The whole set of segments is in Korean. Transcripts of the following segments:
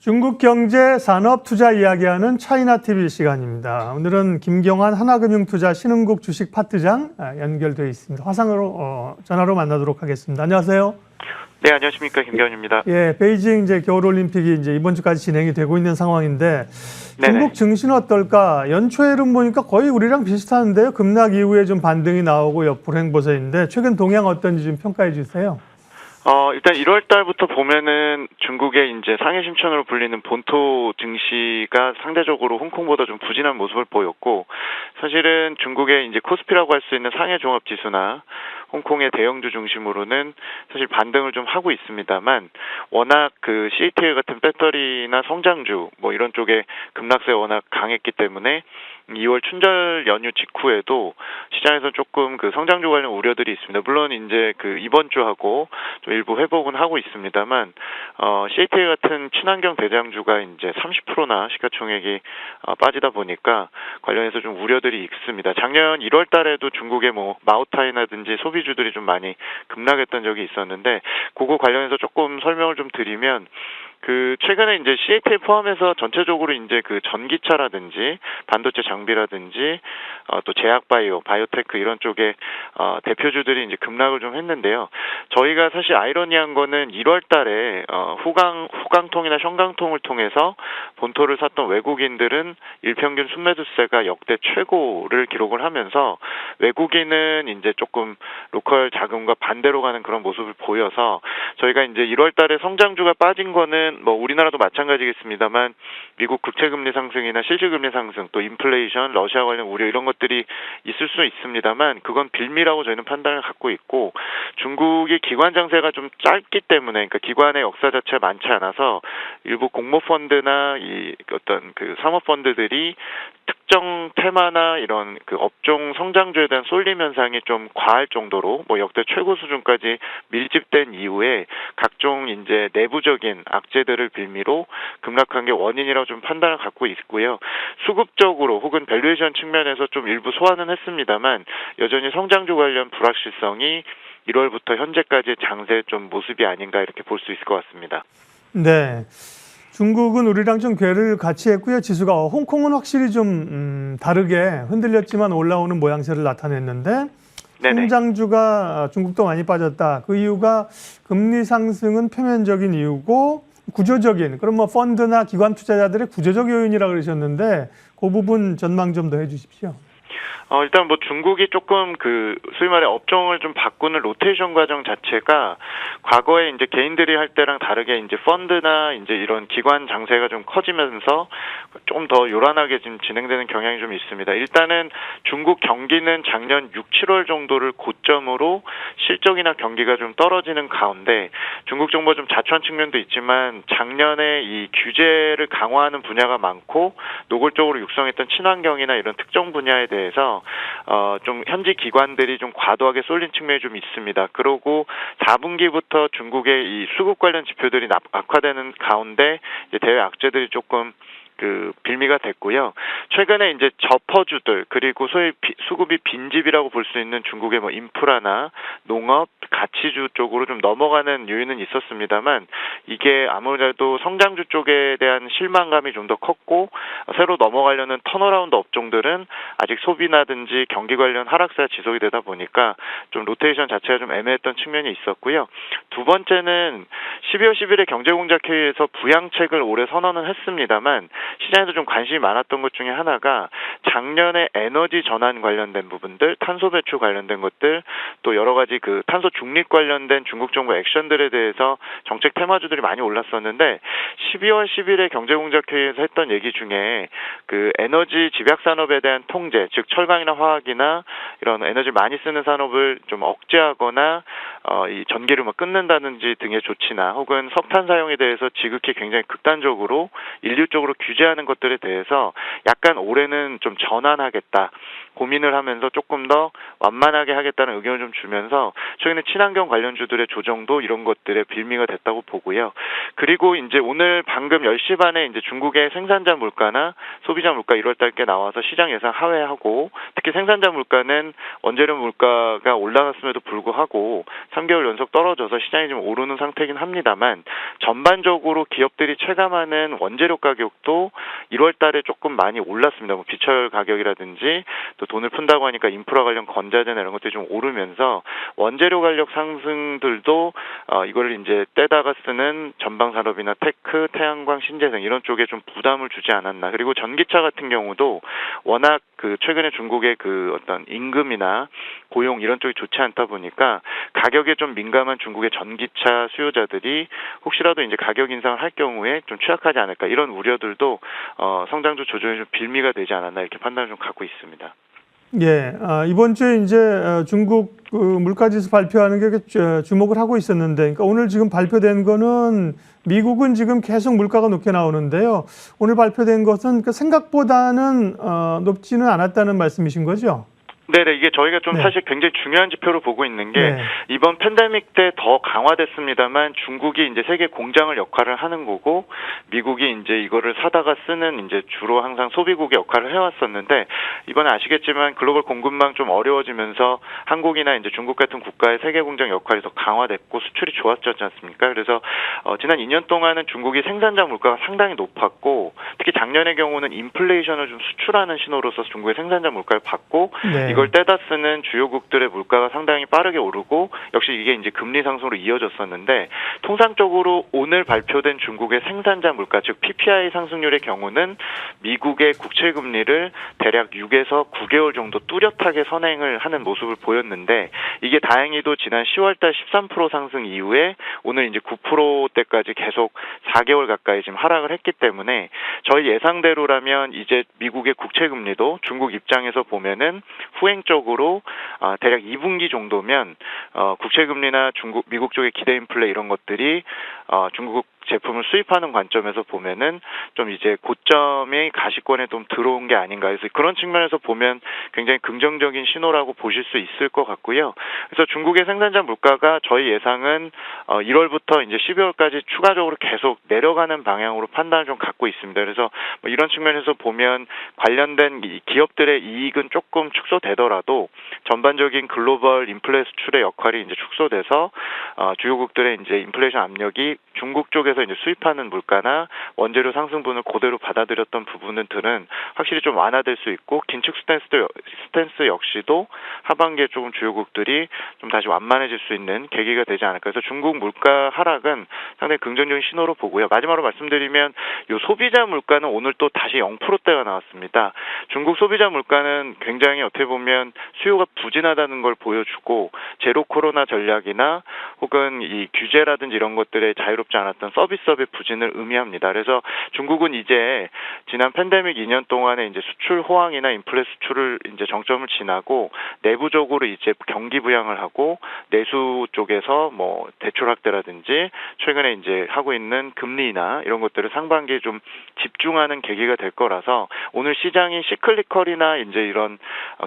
중국 경제 산업 투자 이야기하는 차이나 TV 시간입니다. 오늘은 김경환 하나금융투자 신흥국 주식 파트장 연결되어 있습니다. 화상으로 전화로 만나도록 하겠습니다. 안녕하세요. 네, 안녕하십니까, 김경환입니다. 예, 베이징 겨울올림픽이 이번 주까지 진행이 되고 있는 상황인데 네네. 중국 증시는 어떨까? 연초의 흐름 보니까 거의 우리랑 비슷한데요. 급락 이후에 좀 반등이 나오고 옆으로 행보세인데 최근 동향 어떤지 좀 평가해 주세요. 일단 1월 달부터 보면은 중국의 이제 상해 심천으로 불리는 본토 증시가 상대적으로 홍콩보다 좀 부진한 모습을 보였고, 사실은 중국의 이제 코스피라고 할 수 있는 상해 종합 지수나 홍콩의 대형주 중심으로는 사실 반등을 좀 하고 있습니다만, 워낙 그 CATL 같은 배터리나 성장주 뭐 이런 쪽에 급락세가 워낙 강했기 때문에 2월 춘절 연휴 직후에도 시장에서 조금 그 성장주 관련 우려들이 있습니다. 물론 이제 그 이번 주하고 좀 일부 회복은 하고 있습니다만, CATL 같은 친환경 대장주가 이제 30%나 시가총액이 빠지다 보니까 관련해서 좀 우려들이 있습니다. 작년 1월 달에도 중국의 뭐 마오타이라든지 소비주들이 좀 많이 급락했던 적이 있었는데, 그거 관련해서 조금 설명을 좀 드리면, 그 최근에 이제 CATL 포함해서 전체적으로 이제 그 전기차라든지 반도체 장비라든지 또 제약바이오, 바이오테크 이런 쪽에 대표주들이 이제 급락을 좀 했는데요. 저희가 사실 아이러니한 거는 1월 달에 후강통이나 현강통을 통해서 본토를 샀던 외국인들은 일평균 순매수세가 역대 최고를 기록을 하면서 외국인은 이제 조금 로컬 자금과 반대로 가는 그런 모습을 보여서, 저희가 이제 1월 달에 성장주가 빠진 거는 뭐 우리나라도 마찬가지겠습니다만 미국 국채금리 상승이나 실질금리 상승, 또 인플레이션, 러시아 관련 우려 이런 것들이 있을 수 있습니다만, 그건 빌미라고 저희는 판단을 갖고 있고, 중국이 기관 장세가 좀 짧기 때문에, 그러니까 기관의 역사 자체가 많지 않아서 일부 공모펀드나 이 어떤 그 사모펀드들이 특정 테마나 이런 그 업종 성장주에 대한 쏠림 현상이 좀 과할 정도로 뭐 역대 최고 수준까지 밀집된 이후에 각종 이제 내부적인 악재들을 빌미로 급락한 게 원인이라고 좀 판단을 갖고 있고요. 수급적으로 혹은 밸류에이션 측면에서 좀 일부 소화는 했습니다만, 여전히 성장주 관련 불확실성이 1월부터 현재까지의 장세의 좀 모습이 아닌가 이렇게 볼 수 있을 것 같습니다. 네. 중국은 우리랑 좀 궤를 같이 했고요. 지수가 홍콩은 확실히 좀 다르게 흔들렸지만 올라오는 모양새를 나타냈는데, 네네. 성장주가 중국도 많이 빠졌다. 그 이유가 금리 상승은 표면적인 이유고 구조적인, 그럼 뭐 펀드나 기관 투자자들의 구조적 요인이라고 그러셨는데 그 부분 전망 좀 더 해주십시오. 일단 뭐 중국이 조금 그 소위 말해 업종을 좀 바꾸는 로테이션 과정 자체가 과거에 이제 개인들이 할 때랑 다르게 이제 펀드나 이제 이런 기관 장세가 좀 커지면서 좀 더 요란하게 지금 진행되는 경향이 좀 있습니다. 일단은 중국 경기는 작년 6, 7월 정도를 고점으로 실적이나 경기가 좀 떨어지는 가운데, 중국 정부가 좀 자초한 측면도 있지만 작년에 이 규제를 강화하는 분야가 많고 노골적으로 육성했던 친환경이나 이런 특정 분야에 대해서 좀 현지 기관들이 좀 과도하게 쏠린 측면이 좀 있습니다. 그러고 4분기부터 중국의 이 수급 관련 지표들이 악화되는 가운데 이제 대외 악재들이 조금 그 빌미가 됐고요. 최근에 이제 저퍼주들, 그리고 소위 수급이 빈집이라고 볼 수 있는 중국의 뭐 인프라나 농업, 가치주 쪽으로 좀 넘어가는 요인은 있었습니다만, 이게 아무래도 성장주 쪽에 대한 실망감이 좀 더 컸고, 새로 넘어가려는 턴어라운드 업종들은 아직 소비나든지 경기 관련 하락세가 지속이 되다 보니까 좀 로테이션 자체가 좀 애매했던 측면이 있었고요. 두 번째는 12월 10일에 경제공작회의에서 부양책을 올해 선언은 했습니다만, 시장에도 좀 관심이 많았던 것 중에 하나가 작년에 에너지 전환 관련된 부분들, 탄소 배출 관련된 것들, 또 여러 가지 그 탄소 중립 관련된 중국 정부 액션들에 대해서 정책 테마주들이 많이 올랐었는데, 12월 10일에 경제공작회의에서 했던 얘기 중에 그 에너지 집약 산업에 대한 통제, 즉 철강이나 화학이나 이런 에너지 많이 쓰는 산업을 좀 억제하거나 이 전기를 뭐 끊는다든지 등의 조치나, 혹은 석탄 사용에 대해서 지극히 굉장히 극단적으로 인류 쪽으로 규제하는 것들에 대해서 약간 올해는 좀 전환하겠다, 고민을 하면서 조금 더 완만하게 하겠다는 의견을 좀 주면서 최근에 친환경 관련주들의 조정도 이런 것들의 빌미가 됐다고 보고요. 그리고 이제 오늘 방금 10시 반에 이제 중국의 생산자 물가나 소비자 물가 1월 달께 나와서 시장 예상 하회하고, 특히 생산자 물가는 원재료 물가가 올라갔음에도 불구하고 3개월 연속 떨어져서 시장이 좀 오르는 상태이긴 합니다만, 전반적으로 기업들이 체감하는 원재료 가격도 1월 달에 조금 많이 올랐습니다. 뭐 비철 가격이라든지 또 돈을 푼다고 하니까 인프라 관련 건자재나 이런 것들이 좀 오르면서 원재료 가격 상승들도 이걸 이제 떼다가 쓰는 전방 산업이나 테크, 태양광, 신재생 이런 쪽에 좀 부담을 주지 않았나. 그리고 전기차 같은 경우도 워낙 그 최근에 중국의 그 어떤 임금이나 고용 이런 쪽이 좋지 않다 보니까 가격에 좀 민감한 중국의 전기차 수요자들이 혹시라도 이제 가격 인상을 할 경우에 좀 취약하지 않을까, 이런 우려들도 성장주 조정에 좀 빌미가 되지 않았나, 이렇게 판단을 좀 갖고 있습니다. 예, 이번 주에 이제 중국 그 물가지수 발표하는 게 주목을 하고 있었는데, 그러니까 오늘 지금 발표된 거는 미국은 지금 계속 물가가 높게 나오는데요. 오늘 발표된 것은 그 생각보다는 높지는 않았다는 말씀이신 거죠? 네네, 이게 저희가 좀 네. 사실 굉장히 중요한 지표로 보고 있는 게, 네. 이번 팬데믹 때 더 강화됐습니다만 중국이 이제 세계 공장을 역할을 하는 거고, 미국이 이제 이거를 사다가 쓰는 이제 주로 항상 소비국의 역할을 해왔었는데, 이번에 아시겠지만 글로벌 공급망 좀 어려워지면서 한국이나 이제 중국 같은 국가의 세계 공장 역할이 더 강화됐고 수출이 좋았지 않습니까? 그래서 지난 2년 동안은 중국이 생산자 물가가 상당히 높았고, 특히 작년의 경우는 인플레이션을 좀 수출하는 신호로서 중국의 생산자 물가를 받고, 네. 이걸 떼다 쓰는 주요국들의 물가가 상당히 빠르게 오르고, 역시 이게 이제 금리 상승으로 이어졌었는데, 통상적으로 오늘 발표된 중국의 생산자 물가, 즉 PPI 상승률의 경우는 미국의 국채 금리를 대략 6에서 9개월 정도 뚜렷하게 선행을 하는 모습을 보였는데, 이게 다행히도 지난 10월달 13% 상승 이후에 오늘 이제 9%대까지 계속 4개월 가까이 지금 하락을 했기 때문에, 저희 예상대로라면 이제 미국의 국채 금리도 중국 입장에서 보면은 후행적으로 대략 2분기 정도면 국채 금리나 미국 쪽의 기대 인플레 이런 것들이 중국 제품을 수입하는 관점에서 보면은 좀 이제 고점의 가시권에 좀 들어온 게 아닌가 해서, 그런 측면에서 보면 굉장히 긍정적인 신호라고 보실 수 있을 것 같고요. 그래서 중국의 생산자 물가가 저희 예상은 1월부터 이제 12월까지 추가적으로 계속 내려가는 방향으로 판단을 좀 갖고 있습니다. 그래서 뭐 이런 측면에서 보면 관련된 이 기업들의 이익은 조금 축소되더라도 전반적인 글로벌 인플레 수출의 역할이 이제 축소돼서 주요국들의 이제 인플레이션 압력이 중국 쪽에서 이제 수입하는 물가나 원재료 상승분을 그대로 받아들였던 부분들은 확실히 좀 완화될 수 있고, 긴축 스탠스 역시도 하반기에 조금 주요국들이 좀 다시 완만해질 수 있는 계기가 되지 않을까. 그래서 중국 물가 하락은 상당히 긍정적인 신호로 보고요. 마지막으로 말씀드리면 요 소비자 물가는 오늘 또 다시 0%대가 나왔습니다. 중국 소비자 물가는 굉장히 어떻게 보면 수요가 부진하다는 걸 보여주고, 제로 코로나 전략이나 혹은 이 규제라든지 이런 것들에 자유롭지 않았던 서비스업의 부진을 의미합니다. 그래서 중국은 이제 지난 팬데믹 2년 동안에 이제 수출 호황이나 인플레 수출을 이제 정점을 지나고 내부적으로 이제 경기 부양을 하고, 내수 쪽에서 뭐 대출 확대라든지 최근에 이제 하고 있는 금리나 이런 것들을 상반기에 좀 집중하는 계기가 될 거라서, 오늘 시장이 시클리컬이나 이제 이런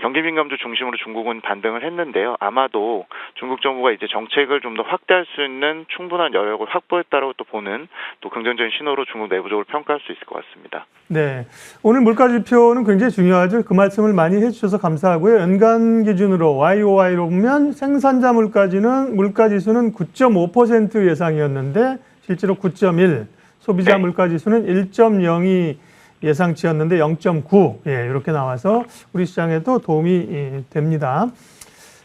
경기 민감주 중심으로 중국은 반등을 했는데요. 아마도 중국 정부가 이제 정책을 좀 더 확대할 수 있는 충분한 여력을 확보했다라고 또 보는 또 긍정적인 신호로 중국 내부적으로 평가할 수 있을 것 같습니다. 네, 오늘 물가 지표는 굉장히 중요하죠. 그 말씀을 많이 해주셔서 감사하고요. 연간 기준으로 YOY로 보면 생산자 물가지수는 9.5% 예상이었는데 실제로 9.1, 소비자 네. 물가지수는 1.02 예상치였는데 0.9, 이렇게 나와서 우리 시장에도 도움이 됩니다.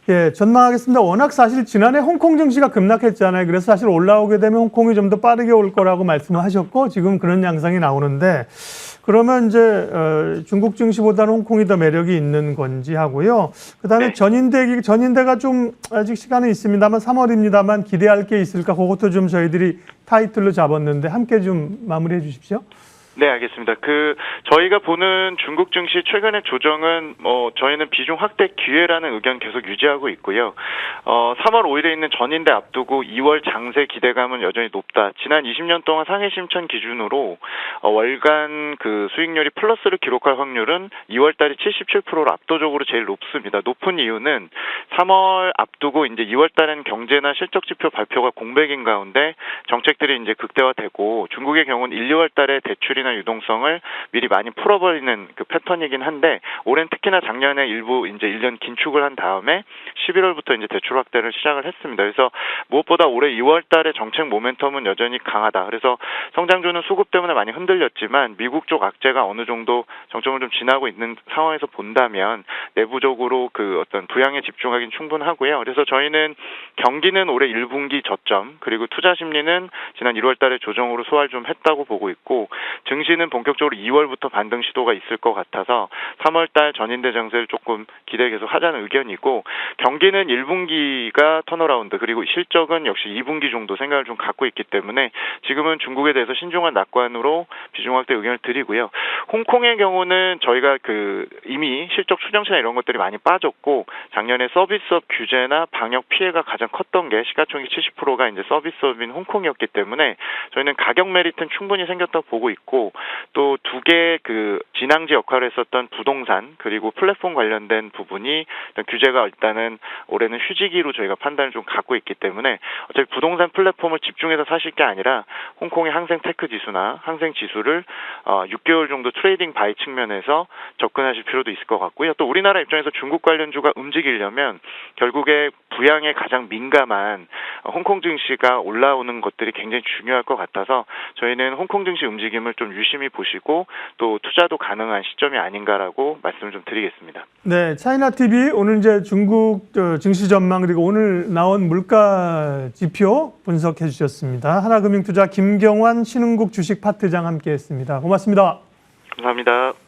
예, 전망하겠습니다. 워낙 사실 지난해 홍콩 증시가 급락했잖아요. 그래서 사실 올라오게 되면 홍콩이 좀 더 빠르게 올 거라고 말씀을 하셨고, 지금 그런 양상이 나오는데, 그러면 이제 중국 증시보다는 홍콩이 더 매력이 있는 건지 하고요. 그다음에 네. 전인대가 좀 아직 시간은 있습니다만 3월입니다만 기대할 게 있을까? 그것도 좀 저희들이 타이틀로 잡았는데 함께 좀 마무리해 주십시오. 네, 알겠습니다. 저희가 보는 중국 증시 최근의 조정은, 저희는 비중 확대 기회라는 의견 계속 유지하고 있고요. 3월 5일에 있는 전인대 앞두고 2월 장세 기대감은 여전히 높다. 지난 20년 동안 상해 심천 기준으로, 월간 수익률이 플러스를 기록할 확률은 2월 달이 77%로 압도적으로 제일 높습니다. 높은 이유는 3월 앞두고 이제 2월 달에는 경제나 실적 지표 발표가 공백인 가운데 정책들이 이제 극대화되고 중국의 경우는 1, 2월 달에 대출이나 유동성을 미리 많이 풀어버리는 패턴이긴 한데 올해는 특히나 작년에 일부 이제 1년 긴축을 한 다음에 11월부터 이제 대출 확대를 시작을 했습니다. 그래서 무엇보다 올해 2월 달에 정책 모멘텀은 여전히 강하다. 그래서 성장주는 수급 때문에 많이 흔들렸지만 미국 쪽 악재가 어느 정도 정점을 좀 지나고 있는 상황에서 본다면 내부적으로 어떤 부양에 집중하기는 충분하고요. 그래서 저희는 경기는 올해 1분기 저점 그리고 투자 심리는 지난 1월 달에 조정으로 소화를 좀 했다고 보고 있고 증시는 본격적으로 2월부터 반등 시도가 있을 것 같아서 3월 달 전인대 장세를 조금 기대 계속 하자는 의견이고 경기는 1분기가 턴어라운드 그리고 실적은 역시 2분기 정도 생각을 좀 갖고 있기 때문에 지금은 중국에 대해서 신중한 낙관으로 비중 확대 의견을 드리고요. 홍콩의 경우는 저희가 이미 실적 추정치나 이런 것들이 많이 빠졌고 작년에 서비스업 규제나 방역 피해가 가장 컸던 게 시가총액 70%가 이제 서비스업인 홍콩이었기 때문에 저희는 가격 메리트는 충분히 생겼다고 보고 있고 또 두 개 진앙지 역할을 했었던 부동산 그리고 플랫폼 관련된 부분이 규제가 일단은 올해는 휴지기로 저희가 판단을 좀 갖고 있기 때문에 어차피 부동산 플랫폼을 집중해서 사실 게 아니라 홍콩의 항생 테크 지수나 항생 지수를 6개월 정도 트레이딩 바이 측면에서 접근하실 필요도 있을 것 같고요. 또 우리나라 입장에서 중국 관련주가 움직이려면 결국에 부양에 가장 민감한 홍콩 증시가 올라오는 것들이 굉장히 중요할 것 같아서 저희는 홍콩 증시 움직임을 좀 유심히 보시고 또 투자도 가능한 시점이 아닌가라고 말씀을 좀 드리겠습니다. 네, 차이나 TV 오늘 이제 중국 증시 전망 그리고 오늘 나온 물가 지표 분석해 주셨습니다. 하나금융투자 김경환 신흥국 주식 파트장 함께했습니다. 고맙습니다. 감사합니다.